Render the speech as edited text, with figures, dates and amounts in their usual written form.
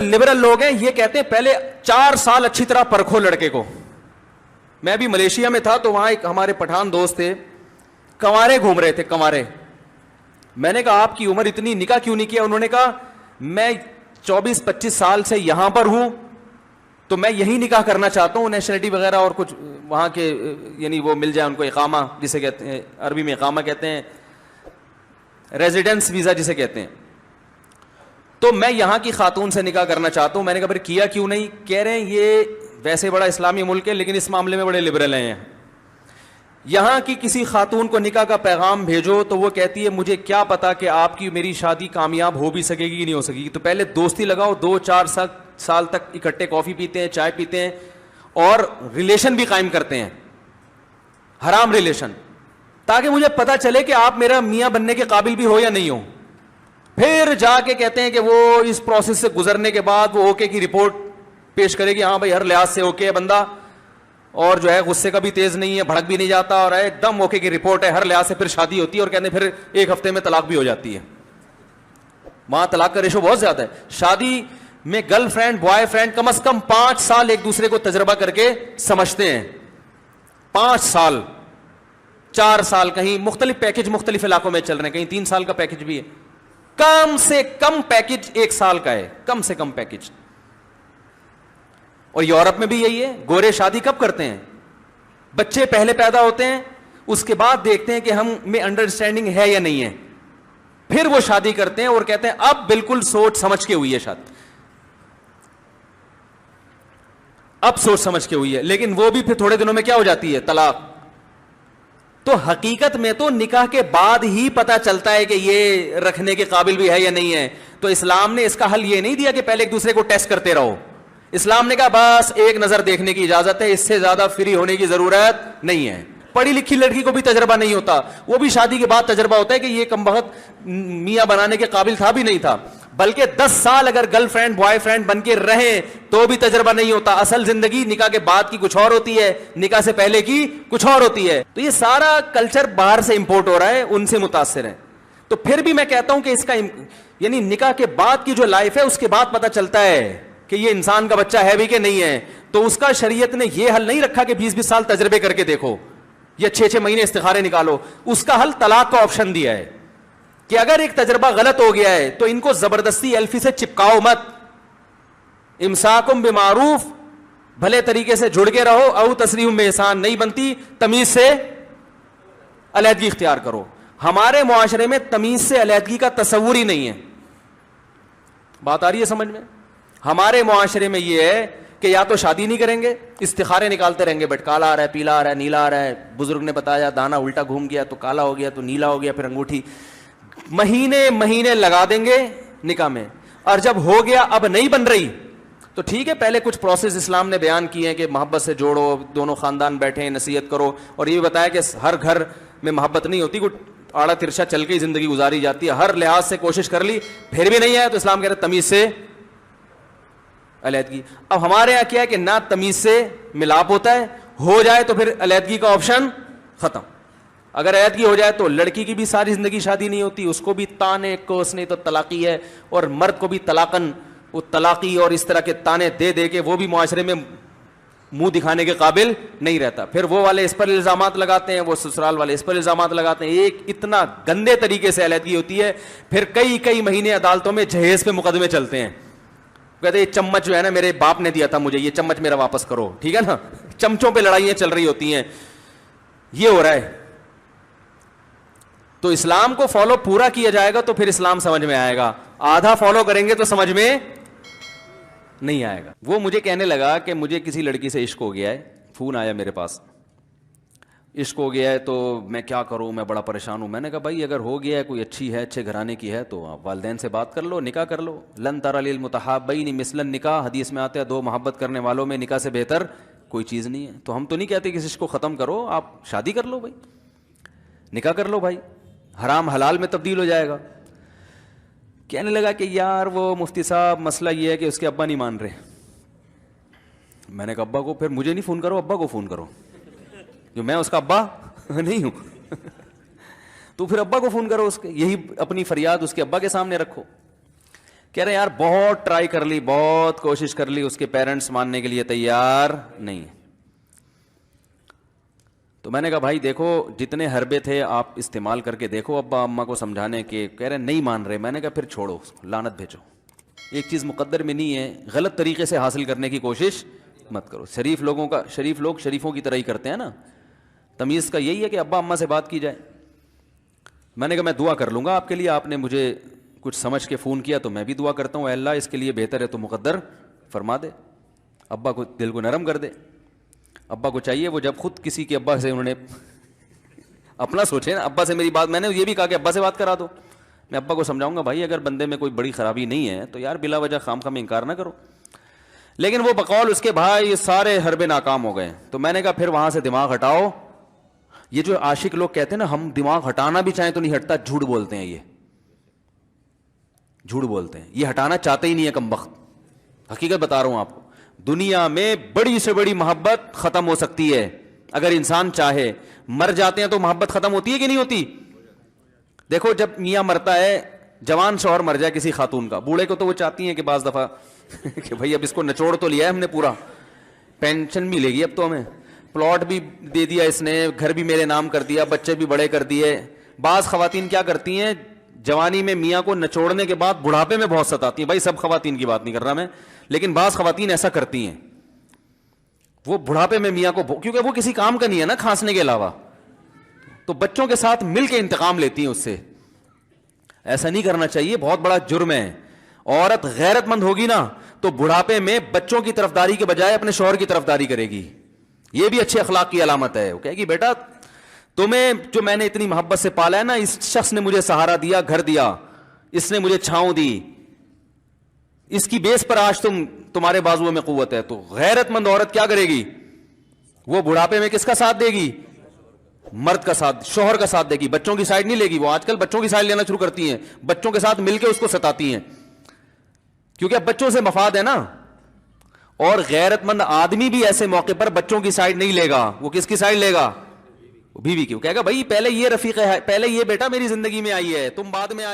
Liberal لوگ ہیں یہ کہتے ہیں پہلے 4 سال اچھی طرح پرکھو لڑکے کو. میں بھی ملیشیا میں تھا تو وہاں ایک ہمارے پٹھان دوست تھے, کنوارے گھوم رہے تھے کنوارے. میں نے کہا آپ کی عمر اتنی, نکاح کیوں نہیں کیا؟ انہوں نے کہا میں 24-25 سال سے یہاں پر ہوں تو میں یہی نکاح کرنا چاہتا ہوں, نیشنلٹی وغیرہ اور کچھ وہاں کے یعنی وہ مل جائے ان کو, اقامہ جسے کہتے ہیں عربی میں اقامہ کہتے ہیں, ریزیڈنس ویزا جسے کہتے ہیں, تو میں یہاں کی خاتون سے نکاح کرنا چاہتا ہوں. میں نے کہا پھر کیا کیوں نہیں؟ کہہ رہے ہیں یہ ویسے بڑا اسلامی ملک ہے لیکن اس معاملے میں بڑے لبرل ہیں. یہاں کی کسی خاتون کو نکاح کا پیغام بھیجو تو وہ کہتی ہے مجھے کیا پتا کہ آپ کی میری شادی کامیاب ہو بھی سکے گی کہ نہیں ہو سکے گی. تو پہلے دوستی لگاؤ, 2-4 سال تک اکٹھے کافی پیتے ہیں, چائے پیتے ہیں اور ریلیشن بھی قائم کرتے ہیں, حرام ریلیشن, تاکہ مجھے پتا چلے کہ آپ میرا میاں بننے کے قابل بھی ہو یا نہیں ہو. پھر جا کے کہتے ہیں کہ وہ اس پروسیس سے گزرنے کے بعد وہ اوکے کی رپورٹ پیش کرے گی, ہاں بھائی ہر لحاظ سے اوکے ہے بندہ, اور جو ہے غصے کا بھی تیز نہیں ہے, بھڑک بھی نہیں جاتا, اور ایک دم اوکے کی رپورٹ ہے ہر لحاظ سے. پھر شادی ہوتی ہے اور کہتے ہیں پھر 1 ہفتے میں طلاق بھی ہو جاتی ہے. وہاں طلاق کا ریشو بہت زیادہ ہے. شادی میں گرل فرینڈ بوائے فرینڈ کم از کم 5 سال ایک دوسرے کو تجربہ کر کے سمجھتے ہیں. 5 سال 4 سال, کہیں مختلف پیکج مختلف علاقوں میں چل رہے ہیں, کہیں 3 سال کا پیکج بھی ہے. کم سے کم پیکج 1 سال کا ہے, کم سے کم پیکج. اور یورپ میں بھی یہی ہے. گورے شادی کب کرتے ہیں؟ بچے پہلے پیدا ہوتے ہیں, اس کے بعد دیکھتے ہیں کہ ہم میں انڈرسٹینڈنگ ہے یا نہیں ہے, پھر وہ شادی کرتے ہیں اور کہتے ہیں اب بالکل سوچ سمجھ کے ہوئی ہے شادی, اب سوچ سمجھ کے ہوئی ہے. لیکن وہ بھی پھر تھوڑے دنوں میں کیا ہو جاتی ہے؟ طلاق. تو حقیقت میں تو نکاح کے بعد ہی پتا چلتا ہے کہ یہ رکھنے کے قابل بھی ہے یا نہیں ہے. تو اسلام نے اس کا حل یہ نہیں دیا کہ پہلے ایک دوسرے کو ٹیسٹ کرتے رہو. اسلام نے کہا بس ایک نظر دیکھنے کی اجازت ہے, اس سے زیادہ فری ہونے کی ضرورت نہیں ہے. پڑھی لکھی لڑکی کو بھی تجربہ نہیں ہوتا, وہ بھی شادی کے بعد تجربہ ہوتا ہے کہ یہ کمبخت میاں بنانے کے قابل تھا بھی نہیں تھا. بلکہ 10 سال اگر گرل فرینڈ بوائے فرینڈ بن کے رہیں تو بھی تجربہ نہیں ہوتا. اصل زندگی نکاح کے بعد کی کچھ اور ہوتی ہے, نکاح سے پہلے کی کچھ اور ہوتی ہے. تو یہ سارا کلچر باہر سے امپورٹ ہو رہا ہے, ان سے متاثر ہے. تو پھر بھی میں کہتا ہوں کہ اس کا یعنی نکاح کے بعد کی جو لائف ہے اس کے بعد پتہ چلتا ہے کہ یہ انسان کا بچہ ہے بھی کہ نہیں ہے. تو اس کا شریعت نے یہ حل نہیں رکھا کہ 20-20 سال تجربے کر کے دیکھو یا 6-6 مہینے استخارے نکالو. اس کا حل طلاق کا آپشن دیا ہے کہ اگر ایک تجربہ غلط ہو گیا ہے تو ان کو زبردستی ایلفی سے چپکاؤ مت. امساکم بمعروف, بھلے طریقے سے جڑ کے رہو, او تسریح باحسان, نہیں بنتی تمیز سے علیحدگی اختیار کرو. ہمارے معاشرے میں تمیز سے علیحدگی کا تصور ہی نہیں ہے. بات آ رہی ہے سمجھ میں؟ ہمارے معاشرے میں یہ ہے کہ یا تو شادی نہیں کریں گے, استخارے نکالتے رہیں گے, بٹ کالا آ رہا ہے, پیلا آ رہا ہے, نیلا آ رہا ہے, بزرگ نے بتایا دانا الٹا گھوم گیا تو کالا ہو گیا تو نیلا ہو گیا, پھر انگوٹھی. مہینے لگا دیں گے نکاح میں, اور جب ہو گیا اب نہیں بن رہی تو ٹھیک ہے, پہلے کچھ پروسیس اسلام نے بیان کیے ہیں کہ محبت سے جوڑو, دونوں خاندان بیٹھیں, نصیحت کرو, اور یہ بھی بتایا کہ ہر گھر میں محبت نہیں ہوتی, کوئی آڑا ترشا چل کے ہی زندگی گزاری جاتی ہے. ہر لحاظ سے کوشش کر لی پھر بھی نہیں آیا تو اسلام کہہ رہے تمیز سے علیحدگی. اب ہمارے یہاں کیا ہے کہ نہ تمیز سے ملاپ ہوتا ہے, ہو جائے تو پھر علیحدگی کا آپشن ختم. اگر علیحدگی ہو جائے تو لڑکی کی بھی ساری زندگی شادی نہیں ہوتی, اس کو بھی تانے کوس نہیں تو طلاقی ہے, اور مرد کو بھی طلاقن وہ طلاقی اور اس طرح کے تانے دے دے کے وہ بھی معاشرے میں منہ دکھانے کے قابل نہیں رہتا. پھر وہ والے اس پر الزامات لگاتے ہیں, وہ سسرال والے اس پر الزامات لگاتے ہیں. ایک اتنا گندے طریقے سے علیحدگی ہوتی ہے, پھر کئی مہینے عدالتوں میں جہیز پہ مقدمے چلتے ہیں. کہتے یہ چمچ جو ہے نا میرے باپ نے دیا تھا مجھے, یہ چمچ میرا واپس کرو, ٹھیک ہے نا. چمچوں پہ لڑائیاں چل رہی ہوتی ہیں, یہ ہو رہا ہے. تو اسلام کو فالو پورا کیا جائے گا تو پھر اسلام سمجھ میں آئے گا, آدھا فالو کریں گے تو سمجھ میں نہیں آئے گا. وہ مجھے کہنے لگا کہ مجھے کسی لڑکی سے عشق ہو گیا ہے, فون آیا میرے پاس, عشق ہو گیا ہے تو میں کیا کروں, میں بڑا پریشان ہوں. میں نے کہا بھائی اگر ہو گیا ہے, کوئی اچھی ہے, اچھے گھرانے کی ہے, تو آپ والدین سے بات کر لو, نکاح کر لو. لن تر للمتحابین مثل النکاح, حدیث میں آتا ہے 2 محبت کرنے والوں میں نکاح سے بہتر کوئی چیز نہیں ہے. تو ہم تو نہیں کہتے کہ اس عشق کو ختم کرو, آپ شادی کر لو بھائی, نکاح کر لو بھائی, حرام حلال میں تبدیل ہو جائے گا. کہنے لگا کہ یار وہ مفتی صاحب مسئلہ یہ ہے کہ اس کے ابا نہیں مان رہے. میں نے کہا ابا کو, پھر مجھے نہیں فون کرو, ابا کو فون کرو, جو میں اس کا ابا نہیں ہوں. تو پھر ابا کو فون کرو, اس کے یہی اپنی فریاد اس کے ابا کے سامنے رکھو. کہہ رہے یار بہت ٹرائی کر لی, بہت کوشش کر لی, اس کے پیرنٹس ماننے کے لیے تیار نہیں ہے. تو میں نے کہا بھائی دیکھو جتنے حربے تھے آپ استعمال کر کے دیکھو ابا اماں کو سمجھانے کے. کہہ رہے نہیں مان رہے. میں نے کہا پھر چھوڑو, لعنت بھیجو. ایک چیز مقدر میں نہیں ہے, غلط طریقے سے حاصل کرنے کی کوشش مت کرو. شریف لوگ شریفوں کی طرح ہی کرتے ہیں نا. تمیز کا یہی ہے کہ ابا اماں سے بات کی جائے. میں نے کہا میں دعا کر لوں گا آپ کے لیے, آپ نے مجھے کچھ سمجھ کے فون کیا تو میں بھی دعا کرتا ہوں, اے اللہ اس کے لیے بہتر ہے تو مقدر فرما دے, ابا کو دل کو نرم کر دے. ابا کو چاہیے وہ جب خود کسی کے ابا سے انہوں نے اپنا سوچے نا, ابا سے میری بات, میں نے یہ بھی کہا کہ ابا سے بات کرا دو. میں ابا کو سمجھاؤں گا بھائی اگر بندے میں کوئی بڑی خرابی نہیں ہے تو یار بلا وجہ خام خام انکار نہ کرو. لیکن وہ بقول اس کے بھائی یہ سارے حربے ناکام ہو گئے. تو میں نے کہا پھر وہاں سے دماغ ہٹاؤ. یہ جو عاشق لوگ کہتے ہیں نا ہم دماغ ہٹانا بھی چاہیں تو نہیں ہٹتا, جھوٹ بولتے ہیں. یہ جھوٹ بولتے ہیں, یہ ہٹانا چاہتے ہی نہیں ہے کمبخت. حقیقت بتا رہا ہوں آپ کو, دنیا میں بڑی سے بڑی محبت ختم ہو سکتی ہے اگر انسان چاہے. مر جاتے ہیں تو محبت ختم ہوتی ہے کہ نہیں ہوتی؟ دیکھو جب میاں مرتا ہے, جوان شوہر مر جائے کسی خاتون کا, بوڑھے کو تو وہ چاہتی ہیں کہ بعض دفعہ کہ بھائی اب اس کو نچوڑ تو لیا ہے ہم نے پورا, پینشن ملے گی اب تو ہمیں, پلاٹ بھی دے دیا اس نے, گھر بھی میرے نام کر دیا, بچے بھی بڑے کر دیے. بعض خواتین کیا کرتی ہیں, جوانی میں میاں کو نچوڑنے کے بعد بڑھاپے میں بہت ستاتی ہیں. بھائی سب خواتین کی بات نہیں کر رہا میں, لیکن بعض خواتین ایسا کرتی ہیں, وہ بڑھاپے میں میاں کو, کیونکہ وہ کسی کام کا نہیں ہے نا کھانسنے کے علاوہ, تو بچوں کے ساتھ مل کے انتقام لیتی ہیں اس سے. ایسا نہیں کرنا چاہیے, بہت بڑا جرم ہے. عورت غیرت مند ہوگی نا تو بڑھاپے میں بچوں کی طرفداری کے بجائے اپنے شوہر کی طرفداری کرے گی. یہ بھی اچھے اخلاق کی علامت ہے. وہ کہے گی بیٹا تمہیں جو میں نے اتنی محبت سے پالا ہے نا, اس شخص نے مجھے سہارا دیا, گھر دیا, اس نے مجھے چھاؤں دی, اس کی بیس پر آج تمہارے بازوؤں میں قوت ہے. تو غیرت مند عورت کیا کرے گی, وہ بڑھاپے میں کس کا ساتھ دے گی, مرد کا ساتھ, شوہر کا ساتھ دے گی, بچوں کی سائڈ نہیں لے گی. وہ آج کل بچوں کی سائڈ لینا شروع کرتی ہیں, بچوں کے ساتھ مل کے اس کو ستاتی ہیں, کیونکہ اب بچوں سے مفاد ہے نا. اور غیرت مند آدمی بھی ایسے موقع پر بچوں کی سائڈ نہیں لے گا. وہ کس کی سائڈ لے گا, بیوی کی. وہ کہے گا بھائی پہلے یہ رفیق ہے, پہلے یہ بیٹا میری زندگی میں آئی ہے, تم بعد میں